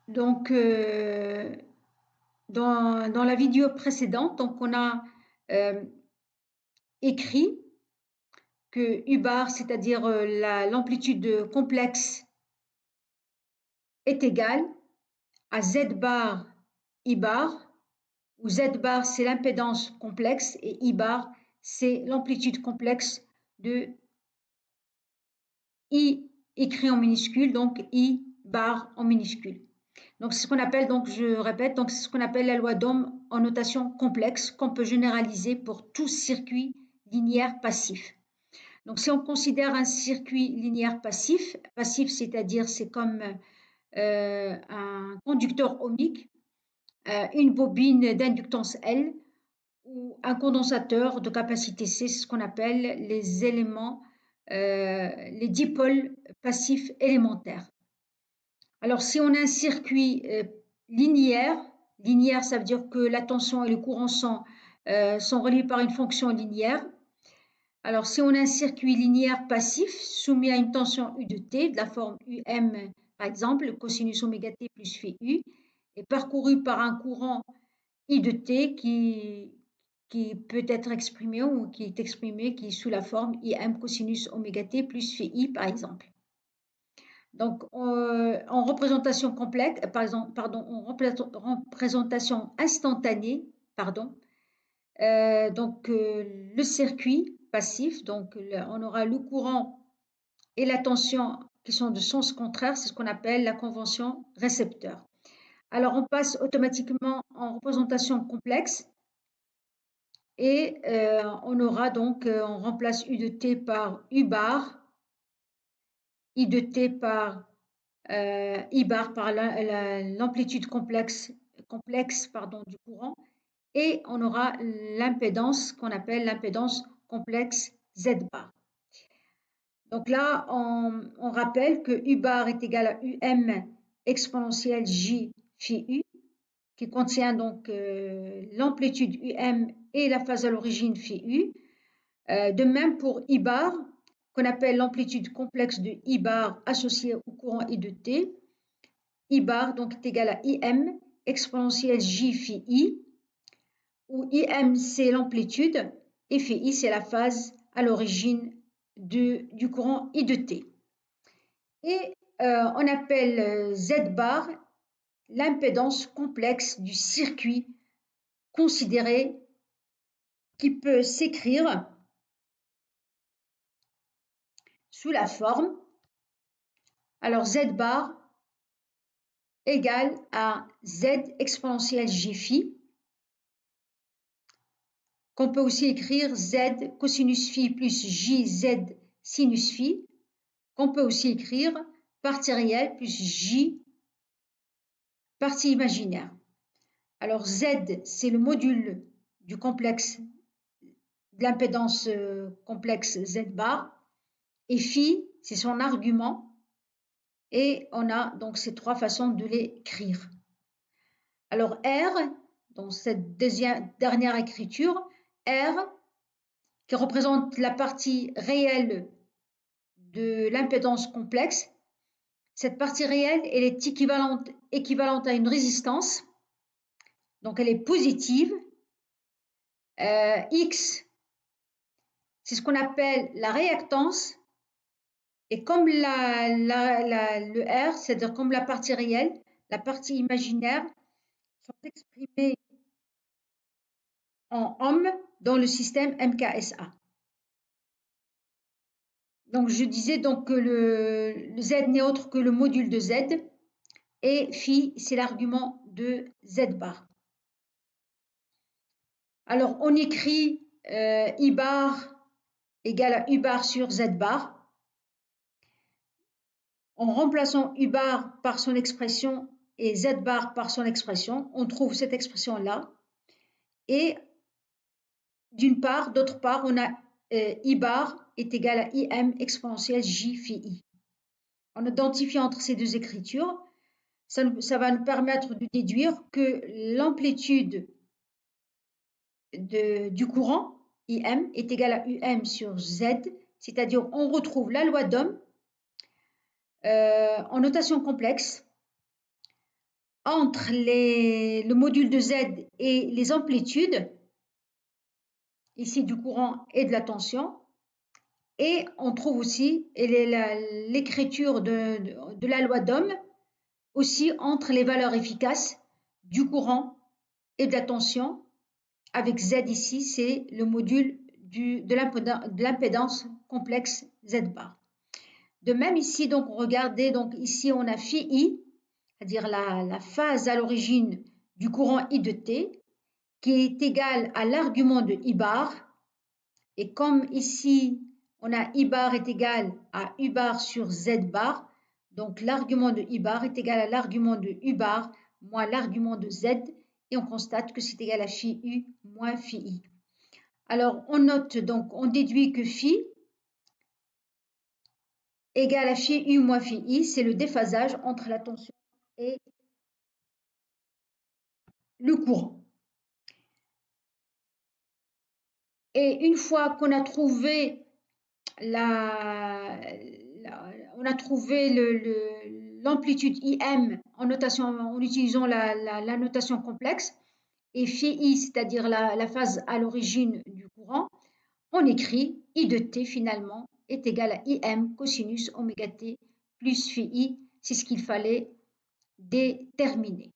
Donc, dans la vidéo précédente, donc on a écrit que U bar, c'est-à-dire l'amplitude complexe, est égale à Z bar I bar, où Z bar c'est l'impédance complexe et I bar c'est l'amplitude complexe de I écrit en minuscule, donc I bar en minuscule. Donc c'est ce qu'on appelle, donc je répète, donc c'est ce qu'on appelle la loi d'Ohm en notation complexe qu'on peut généraliser pour tout circuit linéaire passif. Donc si on considère un circuit linéaire passif, passif c'est-à-dire c'est comme un conducteur ohmique, une bobine d'inductance L ou un condensateur de capacité C, c'est ce qu'on appelle les éléments, les dipôles passifs élémentaires. Alors, si on a un circuit linéaire, linéaire, ça veut dire que la tension et le courant sont reliés par une fonction linéaire. Alors, si on a un circuit linéaire passif soumis à une tension U de T, de la forme UM, par exemple, cosinus oméga T plus phi U, et parcouru par un courant I de T qui peut être exprimé ou qui est exprimé, qui est sous la forme IM cosinus oméga T plus phi I, par exemple. Donc, en représentation complexe, par exemple, pardon, en représentation instantanée, pardon, le circuit passif, donc on aura le courant et la tension qui sont de sens contraire, c'est ce qu'on appelle la convention récepteur. Alors, on passe automatiquement en représentation complexe et on aura donc, on remplace U de T par U bar, I de T par I bar par l'amplitude complexe du courant et on aura l'impédance qu'on appelle l'impédance complexe Z bar. Donc là, on rappelle que U bar est égal à UM exponentielle J phi U qui contient donc l'amplitude UM et la phase à l'origine phi U. De même pour I bar, qu'on appelle l'amplitude complexe de I bar associée au courant I de T. I bar donc est égal à IM exponentielle J phi I, où IM c'est l'amplitude et phi I c'est la phase à l'origine du courant I de T. Et on appelle Z bar l'impédance complexe du circuit considéré qui peut s'écrire sous la forme, alors Z bar égale à Z exponentielle J phi, qu'on peut aussi écrire Z cosinus phi plus JZ sinus phi, qu'on peut aussi écrire partie réelle plus J partie imaginaire. Alors Z, c'est le module du complexe, de l'impédance complexe Z bar, et phi, c'est son argument, et on a donc ces trois façons de l'écrire. Alors R, dans cette dernière écriture, R, qui représente la partie réelle de l'impédance complexe, cette partie réelle, elle est équivalente à une résistance, donc elle est positive. X, c'est ce qu'on appelle la réactance, et comme le R, c'est-à-dire comme la partie réelle, la partie imaginaire, sont exprimées en ohm dans le système MKSA. Donc je disais donc que le Z n'est autre que le module de Z et phi c'est l'argument de Z bar. Alors on écrit I bar égale à U bar sur Z bar. En remplaçant U bar par son expression et Z bar par son expression, on trouve cette expression-là. Et d'une part, d'autre part, on a I bar est égal à IM exponentielle J phi I. En identifiant entre ces deux écritures, ça va nous permettre de déduire que l'amplitude du courant, IM, est égale à UM sur Z, c'est-à-dire on retrouve la loi d'Ohm en notation complexe entre le module de Z et les amplitudes, ici du courant et de la tension. Et on trouve aussi l'écriture de la loi d'Ohm aussi entre les valeurs efficaces du courant et de la tension, avec Z ici, c'est le module de l'impédance complexe Z bar. De même ici, donc regardez, donc ici on a phi I, c'est-à-dire la phase à l'origine du courant I de T, qui est égale à l'argument de I bar. Et comme ici, on a I bar est égal à U bar sur Z bar, donc l'argument de I bar est égal à l'argument de U bar moins l'argument de Z, et on constate que c'est égal à phi U moins phi I. Alors, on note donc, on déduit que phi égale à phi U moins phi I, c'est le déphasage entre la tension et le courant. Et une fois qu'on a trouvé l'amplitude IM en utilisant la notation complexe, et phi I, c'est-à-dire la phase à l'origine du courant, on écrit I de t finalement est égal à IM cosinus oméga t plus phi I, c'est ce qu'il fallait déterminer.